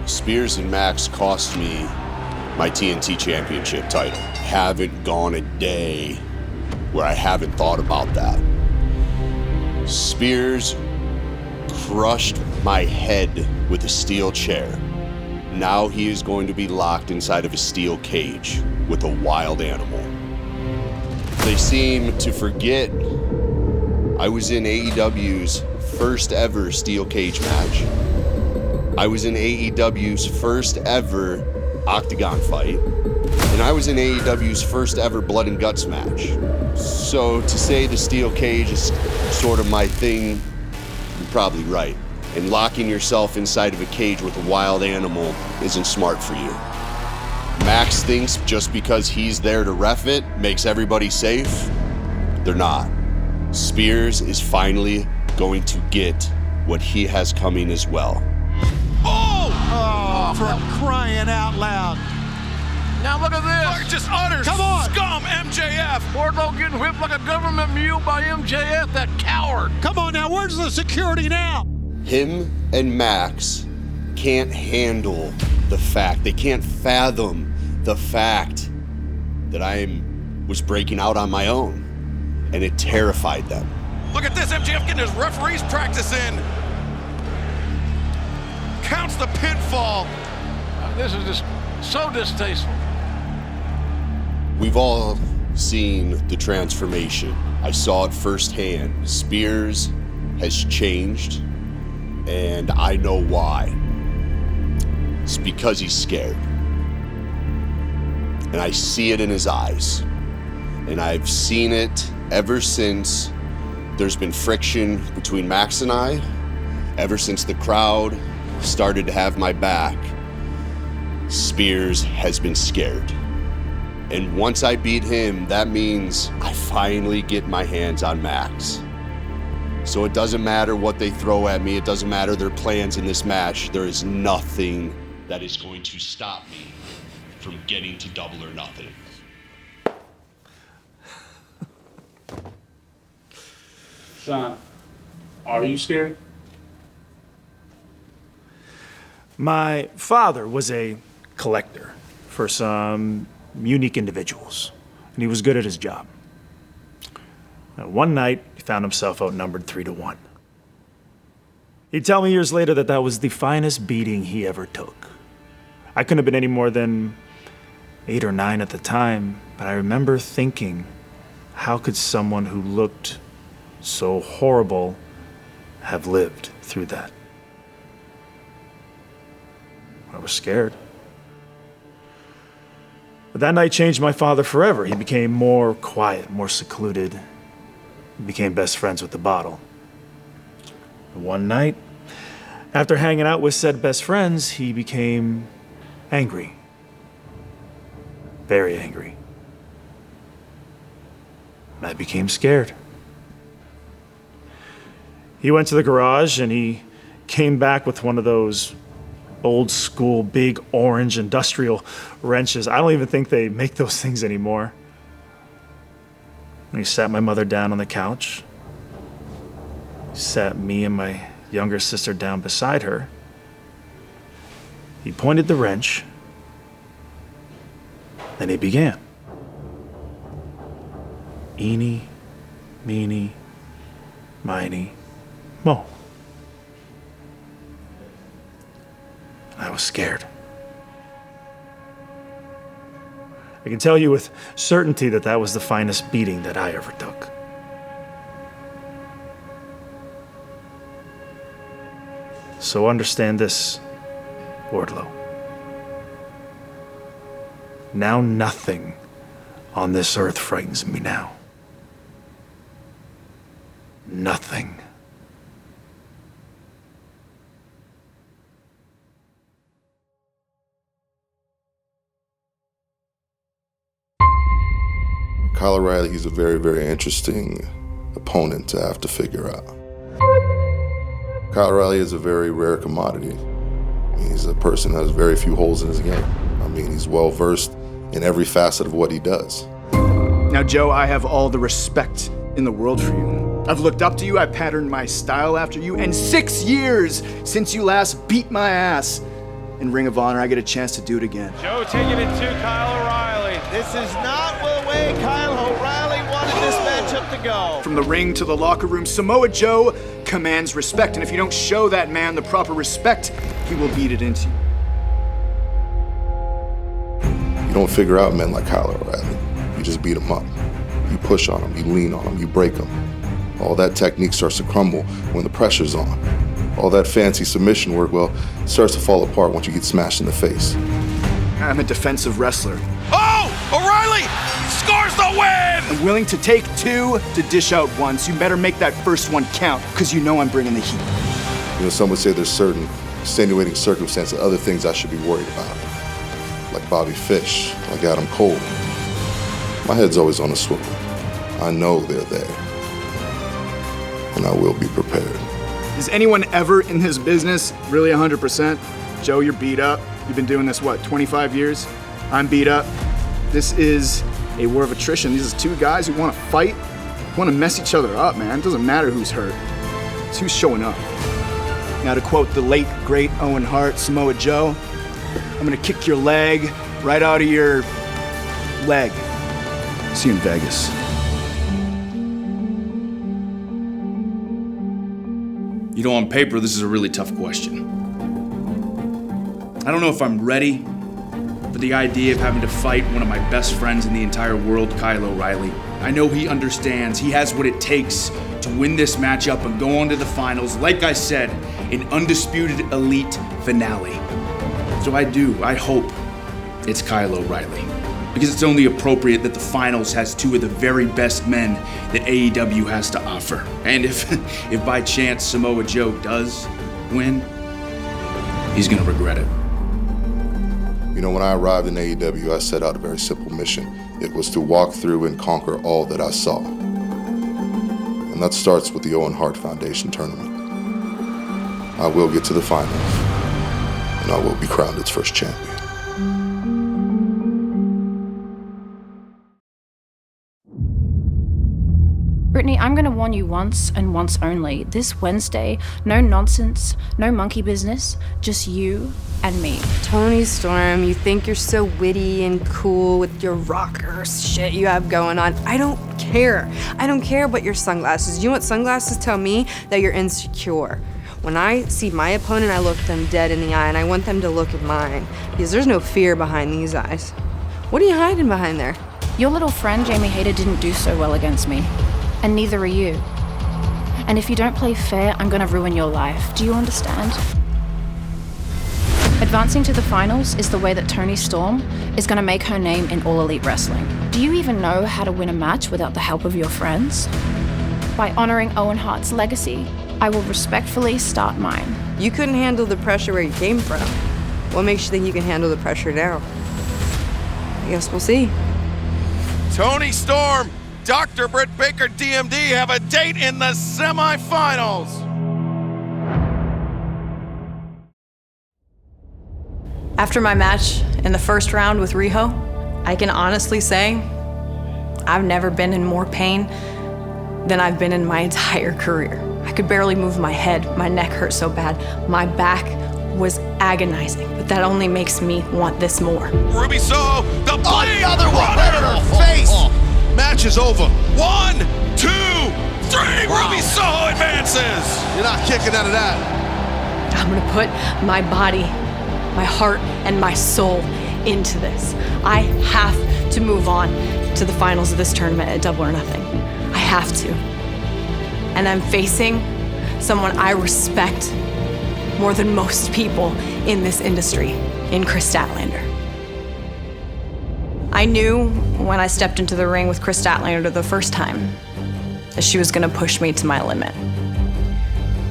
Spears and Max cost me my TNT Championship title. Haven't gone a day where I haven't thought about that. Spears crushed my head with a steel chair. Now he is going to be locked inside of a steel cage with a wild animal. They seem to forget I was in AEW's first ever steel cage match. I was in AEW's first ever octagon fight. And I was in AEW's first ever blood and guts match. So to say the steel cage is sort of my thing, you're probably right. And locking yourself inside of a cage with a wild animal isn't smart for you. Max thinks just because he's there to ref it makes everybody safe. They're not. Spears is finally going to get what he has coming as well. Oh, for crying out loud. Now look at this. Look, just utter scum, MJF. Wardlow getting whipped like a government mule by MJF, that coward. Come on now, where's the security now? Him and Max can't handle the fact, they can't fathom the fact that was breaking out on my own. And it terrified them. Look at this, MJF getting his referee's practice in. Counts the pinfall. This is just so distasteful. We've all seen the transformation. I saw it firsthand. Spears has changed, and I know why. It's because he's scared. And I see it in his eyes. And I've seen it ever since there's been friction between Max and I, ever since the crowd started to have my back. Spears has been scared. And once I beat him, that means I finally get my hands on Max. So it doesn't matter what they throw at me, it doesn't matter their plans in this match, there is nothing that is going to stop me from getting to Double or Nothing. Shawn, are you scared? My father was a collector for some unique individuals, and he was good at his job. One night, he found himself outnumbered 3-1. He'd tell me years later that was the finest beating he ever took. I couldn't have been any more than 8 or 9 at the time, but I remember thinking, how could someone who looked so horrible have lived through that? I was scared. But that night changed my father forever. He became more quiet, more secluded. He became best friends with the bottle. And one night, after hanging out with said best friends, he became angry. Very angry. And I became scared. He went to the garage and he came back with one of those old school big orange industrial wrenches. I don't even think they make those things anymore. And he sat my mother down on the couch. He sat me and my younger sister down beside her. He pointed the wrench. Then he began. Eeny, meeny, miny, mo. I was scared. I can tell you with certainty that was the finest beating that I ever took. So understand this, Wardlow. Now nothing on this earth frightens me now. Nothing. Kyle O'Reilly, he's a very, very interesting opponent to have to figure out. Kyle O'Reilly is a very rare commodity. He's a person that has very few holes in his game. I mean, he's well-versed in every facet of what he does. Now, Joe, I have all the respect in the world for you. I've looked up to you, I've patterned my style after you, and 6 years since you last beat my ass, in Ring of Honor, I get a chance to do it again. Joe taking it to Kyle O'Reilly. This is not the way Kyle O'Reilly wanted this matchup to go. From the ring to the locker room, Samoa Joe commands respect, and if you don't show that man the proper respect, he will beat it into you. You don't figure out men like Kyle O'Reilly. You just beat them up. You push on them, you lean on them, you break them. All that technique starts to crumble when the pressure's on. All that fancy submission work, well, it starts to fall apart once you get smashed in the face. I'm a defensive wrestler. Oh! O'Reilly scores the win! I'm willing to take two to dish out one, so you better make that first one count, because you know I'm bringing the heat. You know, some would say there's certain extenuating circumstances, other things I should be worried about. Like Bobby Fish, like Adam Cole. My head's always on a swivel. I know they're there. And I will be prepared. Is anyone ever in this business really 100%? Joe, you're beat up. You've been doing this, 25 years? I'm beat up. This is a war of attrition. These are two guys who want to fight, want to mess each other up, man. It doesn't matter who's hurt. It's who's showing up. Now, to quote the late, great Owen Hart, Samoa Joe, I'm going to kick your leg right out of your leg. See you in Vegas. You know, on paper, this is a really tough question. I don't know if I'm ready for the idea of having to fight one of my best friends in the entire world, Kyle O'Reilly. I know he understands. He has what it takes to win this matchup and go on to the finals. Like I said, an undisputed elite finale. So I hope it's Kyle O'Reilly. Because it's only appropriate that the finals has two of the very best men that AEW has to offer. And if by chance Samoa Joe does win, he's gonna regret it. You know, when I arrived in AEW, I set out a very simple mission. It was to walk through and conquer all that I saw. And that starts with the Owen Hart Foundation tournament. I will get to the finals, and I will be crowned its first champion. Brittany, I'm going to warn you once and once only. This Wednesday, no nonsense, no monkey business, just you and me. Toni Storm, you think you're so witty and cool with your rocker shit you have going on. I don't care. I don't care about your sunglasses. You know what sunglasses tell me? That you're insecure. When I see my opponent, I look them dead in the eye, and I want them to look at mine, because there's no fear behind these eyes. What are you hiding behind there? Your little friend, Jamie Hayter, didn't do so well against me. And neither are you. And if you don't play fair, I'm gonna ruin your life. Do you understand? Advancing to the finals is the way that Toni Storm is gonna make her name in All Elite Wrestling. Do you even know how to win a match without the help of your friends? By honoring Owen Hart's legacy, I will respectfully start mine. You couldn't handle the pressure where you came from. What makes you think you can handle the pressure now? I guess we'll see. Toni Storm, Dr. Britt Baker, DMD, have a date in the semifinals. After my match in the first round with Riho, I can honestly say I've never been in more pain than I've been in my entire career. I could barely move my head. My neck hurt so bad. My back was agonizing, but that only makes me want this more. Ruby Soho, the blade another one right in her face. Match is over. 1, 2, 3. Wow. Ruby Soho advances. You're not kicking out of that. I'm gonna put my body, my heart, and my soul into this. I have to move on to the finals of this tournament at Double or Nothing. I have to. And I'm facing someone I respect more than most people in this industry, in Chris Statlander. I knew when I stepped into the ring with Chris Statlander the first time that she was gonna push me to my limit.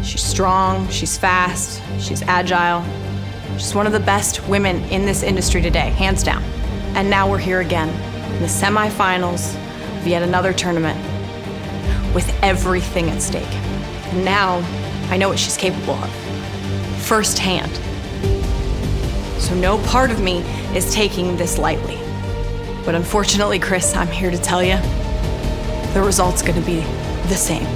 She's strong, she's fast, she's agile. She's one of the best women in this industry today, hands down. And now we're here again, in the semifinals of yet another tournament, with everything at stake. And now, I know what she's capable of, firsthand. So no part of me is taking this lightly. But unfortunately, Chris, I'm here to tell you, the result's gonna be the same.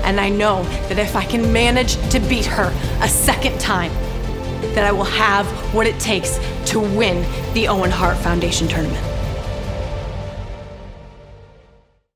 And I know that if I can manage to beat her a second time, that I will have what it takes to win the Owen Hart Foundation tournament.